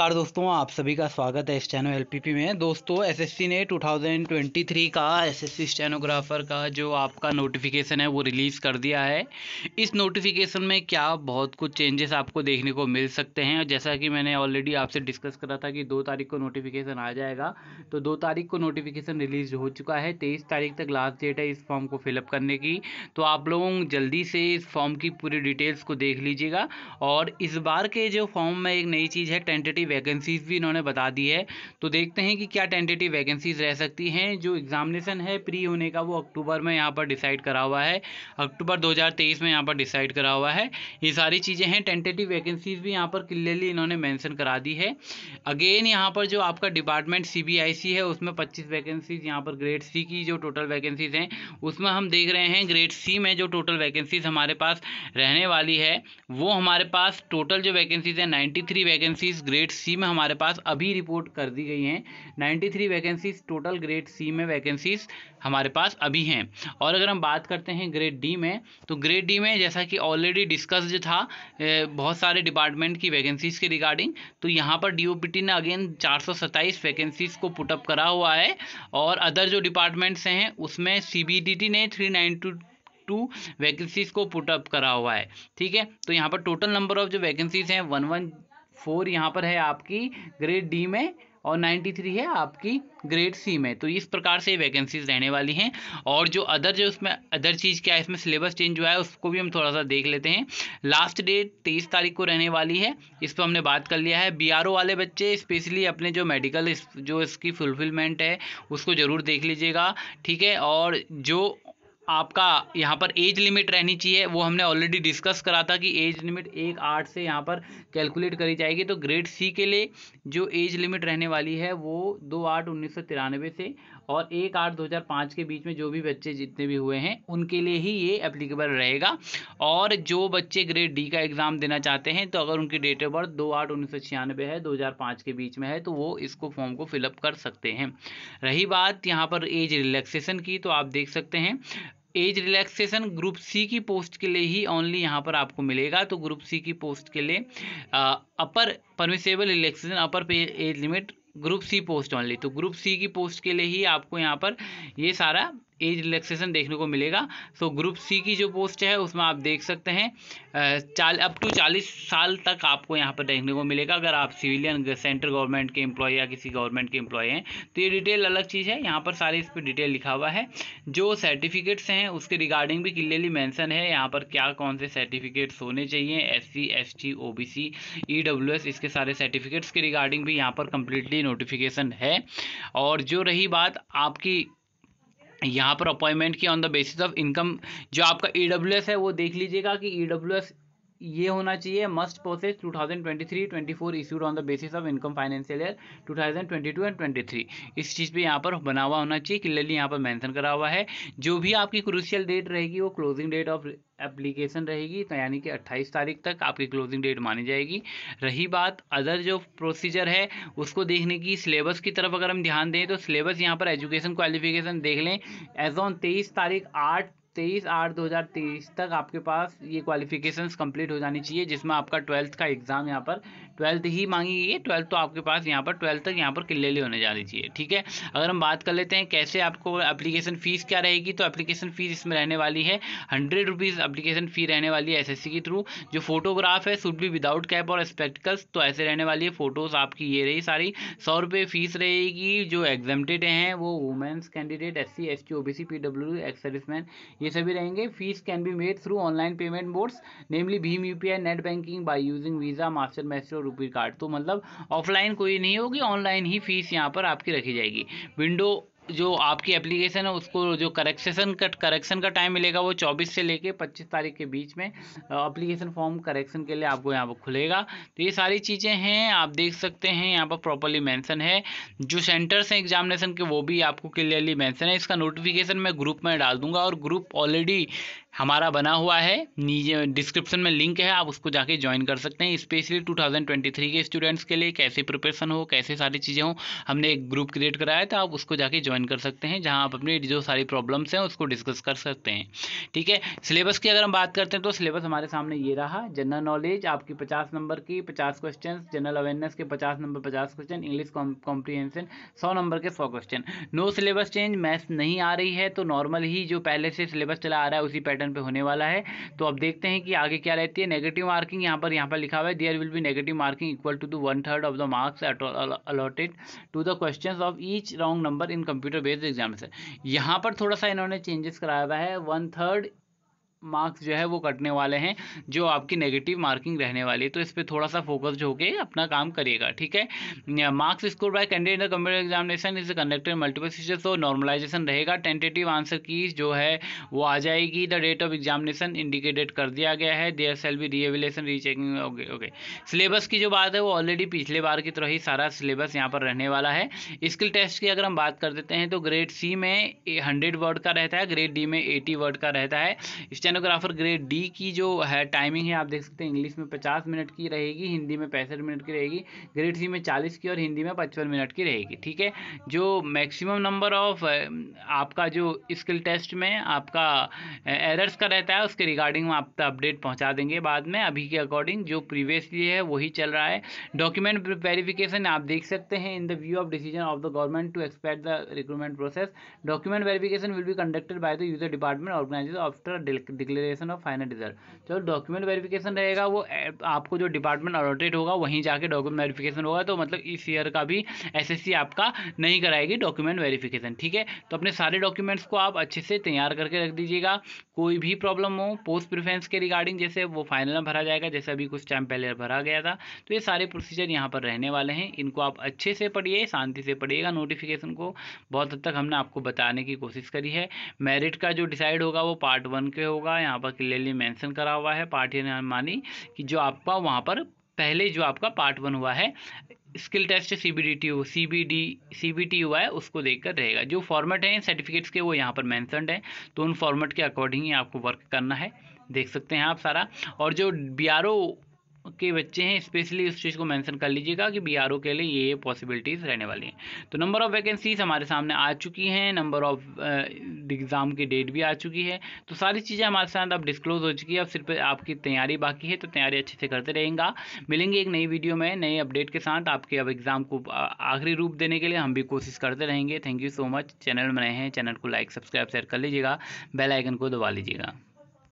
नमस्कार दोस्तों, आप सभी का स्वागत है इस चैनल एलपीपी में। दोस्तों, एसएससी ने 2023 का एसएससी स्टेनोग्राफर का जो आपका नोटिफिकेशन है वो रिलीज़ कर दिया है। इस नोटिफिकेशन में क्या बहुत कुछ चेंजेस आपको देखने को मिल सकते हैं। जैसा कि मैंने ऑलरेडी आपसे डिस्कस करा था कि 2 तारीख को नोटिफिकेशन आ जाएगा, तो 2 तारीख को नोटिफिकेशन रिलीज़ हो चुका है। 23 तारीख तक लास्ट डेट है इस फॉर्म को फिलअप करने की। तो आप लोग जल्दी से इस फॉर्म की पूरी डिटेल्स को देख लीजिएगा। और इस बार के जो फॉर्म में एक नई चीज़ है, टेंटेटिव वैकेंसीज भी इन्होंने बता दी है। तो देखते हैं कि क्या टेंटेटिव वैकेंसीज रह सकती हैं। जो एग्जामिनेशन है प्री होने का वो अक्टूबर में यहाँ पर डिसाइड करा हुआ है, अक्टूबर 2023 में यहाँ पर डिसाइड करा हुआ है। ये सारी चीज़ें हैं। टेंटेटिव वैकेंसीज भी यहाँ पर क्लियरली इन्होंने मेंशन करा दी है। अगेन यहाँ पर जो आपका डिपार्टमेंट सीबीआईसी है उसमें 25 वैकेंसीज, यहाँ पर ग्रेड सी की जो टोटल वैकेंसीज हैं उसमें हम देख रहे हैं ग्रेड सी में जो टोटल वैकेंसीज हमारे पास रहने वाली है वो हमारे पास टोटल जो वैकेंसीज हैं 93 वैकेंसीज ग्रेड सी में हमारे पास अभी रिपोर्ट कर दी गई हैं। 93 वैकेंसीज टोटल ग्रेड सी में वैकेंसीज हमारे पास अभी हैं। और अगर हम बात करते हैं ग्रेड डी में, तो ग्रेड डी में जैसा कि ऑलरेडी डिस्कस्ड था बहुत सारे डिपार्टमेंट की वैकेंसीज के रिगार्डिंग, तो यहाँ पर डीओपीटी ने अगेन 427 वैकेंसीज को पुटअप करा हुआ है। और अदर जो डिपार्टमेंट्स हैं उसमें सीबीडीटी ने 392 वैकेंसीज को पुटअप करा हुआ है। ठीक है, तो यहाँ पर टोटल नंबर ऑफ जो वैकेंसीज हैं 114 यहाँ पर है आपकी ग्रेड डी में और 93 है आपकी ग्रेड सी में। तो इस प्रकार से वैकेंसीज रहने वाली हैं। और जो उसमें अदर चीज़ क्या है, इसमें सिलेबस चेंज हुआ है उसको भी हम थोड़ा सा देख लेते हैं। लास्ट डेट 23 तारीख को रहने वाली है, इस पर हमने बात कर लिया है। बीआरओ वाले बच्चे स्पेशली अपने जो मेडिकल जो इसकी फुलफिलमेंट है उसको ज़रूर देख लीजिएगा। ठीक है, और जो आपका यहाँ पर एज लिमिट रहनी चाहिए वो हमने ऑलरेडी डिस्कस करा था कि एज लिमिट 1/8 से यहाँ पर कैलकुलेट करी जाएगी। तो ग्रेड सी के लिए जो एज लिमिट रहने वाली है वो 2/8/1993 से और 1/8/2005 के बीच में जो भी बच्चे जितने भी हुए हैं उनके लिए ही ये एप्लीकेबल रहेगा। और जो बच्चे ग्रेड डी का एग्ज़ाम देना चाहते हैं तो अगर उनकी डेट ऑफ बर्थ 2/8/1996 है, 2005 के बीच में है, तो वो इसको फॉर्म को फिलअप कर सकते हैं। रही बात यहाँ पर एज रिलैक्सेशन की, तो आप देख सकते हैं एज रिलैक्सेशन ग्रुप सी की पोस्ट के लिए ही ओनली यहाँ पर आपको मिलेगा। तो ग्रुप सी की पोस्ट के लिए अपर permissible relaxation upper pay age limit group C post only, तो ग्रुप सी की पोस्ट के लिए ही आपको यहाँ पर ये सारा एज रिलैक्सेशन देखने को मिलेगा। सो ग्रुप सी की जो पोस्ट है उसमें आप देख सकते हैं अप टू 40 साल तक आपको यहाँ पर देखने को मिलेगा अगर आप सिविलियन सेंट्रल गवर्नमेंट के एम्प्लॉय या किसी गवर्नमेंट के एम्प्लॉय हैं। तो ये डिटेल अलग चीज़ है, यहाँ पर सारे इस पर डिटेल लिखा हुआ है। जो सर्टिफिकेट्स हैं उसके रिगार्डिंग भी क्लियरली मेंशन है यहाँ पर क्या कौन से सर्टिफिकेट्स होने चाहिए। SC ST OBC EWS इसके सारे सर्टिफिकेट्स के रिगार्डिंग भी यहाँ पर कम्प्लीटली नोटिफिकेशन है। और जो रही बात आपकी यहाँ पर अपॉइंटमेंट की on the basis of income, जो आपका EWS है वो देख लीजिएगा कि EWS ये होना चाहिए must process 2023-24 issued on the basis of income financial year 2022 and 23। इस चीज़ पे यहाँ पर बना हुआ होना चाहिए, क्लियरली यहाँ पर मेंशन करा हुआ है। जो भी आपकी क्रूशियल डेट रहेगी वो क्लोजिंग डेट ऑफ एप्लीकेशन रहेगी, तो यानी कि 28 तारीख तक आपकी क्लोजिंग डेट मानी जाएगी। रही बात अदर जो प्रोसीजर है उसको देखने की, सिलेबस की तरफ अगर हम ध्यान दें तो सिलेबस यहाँ पर एजुकेशन क्वालिफिकेशन देख लें। एज ऑन 23 तारीख 23/8/2023 तक आपके पास ये क्वालिफिकेशंस कंप्लीट हो जानी चाहिए, जिसमें आपका 12th का एग्ज़ाम यहाँ पर 12th ही मांगी गई है। 12th तो आपके पास यहाँ पर 12th तक यहाँ पर क्लियरली होने जानी चाहिए। ठीक है, अगर हम बात कर लेते हैं कैसे आपको एप्लीकेशन फ़ीस क्या रहेगी, तो एप्लीकेशन फ़ीस इसमें रहने वाली है 100 रुपीज़ एप्लीकेशन फ़ी रहने वाली है SSC के थ्रू। जो फोटोग्राफ है शुड बी विदाउट कैप और स्पेक्टिकल्स, तो ऐसे रहने वाली है। फ़ोटोज़ आपकी ये रही सारी 100 रुपये फ़ीस रहेगी। जो एग्जाम्प्टेड हैं वो women's candidate SC ST OBC PWD ex serviceman ये सभी रहेंगे। Fees can be made through online payment modes namely Bhim UPI net banking by using visa master master और रुपी कार्ड। तो मतलब ऑफलाइन कोई नहीं होगी, ऑनलाइन ही फीस यहाँ पर आपकी रखी जाएगी। विंडो जो आपकी एप्लीकेशन है उसको जो करेक्शन का टाइम मिलेगा वो 24 से लेके 25 तारीख के बीच में एप्लीकेशन फॉर्म करेक्शन के लिए आपको यहाँ पर खुलेगा। तो ये सारी चीज़ें हैं, आप देख सकते हैं यहाँ पर प्रॉपर्ली मेंशन है। जो सेंटर्स हैं एग्जामिनेशन के वो भी आपको क्लियरली मेंशन है। इसका नोटिफिकेशन मैं ग्रुप में डाल दूंगा और ग्रुप ऑलरेडी हमारा बना हुआ है, नीचे डिस्क्रिप्शन में लिंक है, आप उसको जाके ज्वाइन कर सकते हैं। स्पेशली 2023 के स्टूडेंट्स के लिए कैसे प्रिपरेशन हो, कैसे सारी चीज़ें हो, हमने एक ग्रुप क्रिएट कराया है, तो आप उसको जाके ज्वाइन कर सकते हैं, जहां आप अपनी जो सारी प्रॉब्लम्स हैं उसको डिस्कस कर सकते हैं। ठीक है, सिलेबस की अगर हम बात करते हैं तो सिलेबस हमारे सामने ये रहा। जनरल नॉलेज आपकी 50 नंबर की 50 क्वेश्चन, जनरल अवेयरनेस के 50 number 50 question, English comprehension 100 number के 100 question. No syllabus change, maths नहीं आ रही है तो नॉर्मल ही जो पहले से सिलेबस चला आ रहा है उसी पैटर्न पे होने वाला है। तो अब देखते हैं कि आगे क्या रहती है। नेगेटिव मार्किंग यहाँ पर लिखा हुआ है, there will be negative marking equal to 1/3 of the marks allotted to the questions of each wrong number in computer based examination. यहाँ पर थोड़ा सा इन्होंने चेंजेस कराया हुआ है, 1/3 मार्क्स जो है वो कटने वाले हैं, जो आपकी नेगेटिव मार्किंग रहने वाली है। तो इस पर थोड़ा सा फोकस्ड होके अपना काम करिएगा। ठीक है, marks score by candidate in the computer examination is conducted multiple stages, तो नॉर्मलाइजेशन रहेगा। टेंटेटिव आंसर की जो है वो आ जाएगी। The date of examination indicated कर दिया गया है। There shall be reevaluation rechecking. Okay, syllabus की जो बात है वो ऑलरेडी पिछले बार की तरह ही सारा सिलेबस यहाँ पर रहने वाला है। स्किल टेस्ट की अगर हम बात कर देते हैं तो ग्रेड सी में 100 वर्ड का रहता है, ग्रेड डी में 80 वर्ड का रहता है। स्टेनोग्राफर ग्रेड डी की जो है टाइमिंग है आप देख सकते हैं, इंग्लिश में 50 मिनट की रहेगी, हिंदी में 65 मिनट की रहेगी, ग्रेड सी में 40 की और हिंदी में 55 मिनट की रहेगी। ठीक है, जो मैक्सिमम नंबर ऑफ आपका जो स्किल टेस्ट में आपका एरर्स का रहता है उसके रिगार्डिंग हम आपका अपडेट पहुंचा देंगे बाद में। अभी के अकॉर्डिंग जो प्रीवियसली है वही चल रहा है। डॉक्यूमेंट वेरिफिकेशन आप देख सकते हैं, in the view of decision of the government to expect the recruitment process, document verification will be conducted by the user department organisation after declaration of final result. चलो डॉक्यूमेंट वेरिफिकेशन रहेगा, वो आपको जो department allotted होगा वहीं जाके document verification होगा। तो मतलब इस ईयर का भी एसएससी आपका नहीं कराएगी डॉक्यूमेंट वेरिफिकेशन। ठीक है, तो अपने सारे डॉक्यूमेंट्स को आप अच्छे से तैयार करके रख दीजिएगा। कोई भी प्रॉब्लम हो पोस्ट प्रेफरेंस के रिगार्डिंग, जैसे वो फाइनल में भरा जाएगा, जैसे अभी कुछ टाइम पहले भरा गया था, तो ये सारे प्रोसीजर यहाँ पर रहने वाले हैं। इनको आप अच्छे से पढ़िए, शांति से पढ़िएगा। नोटिफिकेशन को बहुत हद तक हमने आपको बताने की कोशिश करी है। मेरिट का जो डिसाइड होगा वो पार्ट 1 के होगा, यहाँ पर क्लियरली मेंशन करा हुआ है। पार्ट ये मानी कि जो आपका वहाँ पर पहले जो आपका पार्ट 1 हुआ है स्किल टेस्ट सीबीटी हुआ है उसको देखकर रहेगा। जो फॉर्मेट है सर्टिफिकेट्स के वो यहाँ पर मेंशन्ड है, तो उन फॉर्मेट के अकॉर्डिंग ही आपको वर्क करना है। देख सकते हैं आप सारा। और जो बीआरओ के बच्चे हैं स्पेशली उस चीज़ को मेंशन कर लीजिएगा कि बीआरओ के लिए ये पॉसिबिलिटीज़ रहने वाली हैं। तो नंबर ऑफ़ वैकेंसीज हमारे सामने आ चुकी हैं, नंबर ऑफ़ एग्ज़ाम की डेट भी आ चुकी है, तो सारी चीज़ें हमारे साथ अब डिस्क्लोज हो चुकी है। अब सिर्फ आपकी तैयारी बाकी है, तो तैयारी अच्छे से करते रहेगा। मिलेंगे एक नई वीडियो में नए अपडेट के साथ। आपके अब एग्ज़ाम को आखिरी रूप देने के लिए हम भी कोशिश करते रहेंगे। Thank you so much. Channel में नए हैं, चैनल को लाइक सब्सक्राइब शेयर कर लीजिएगा, बेल आइकन को दबा लीजिएगा।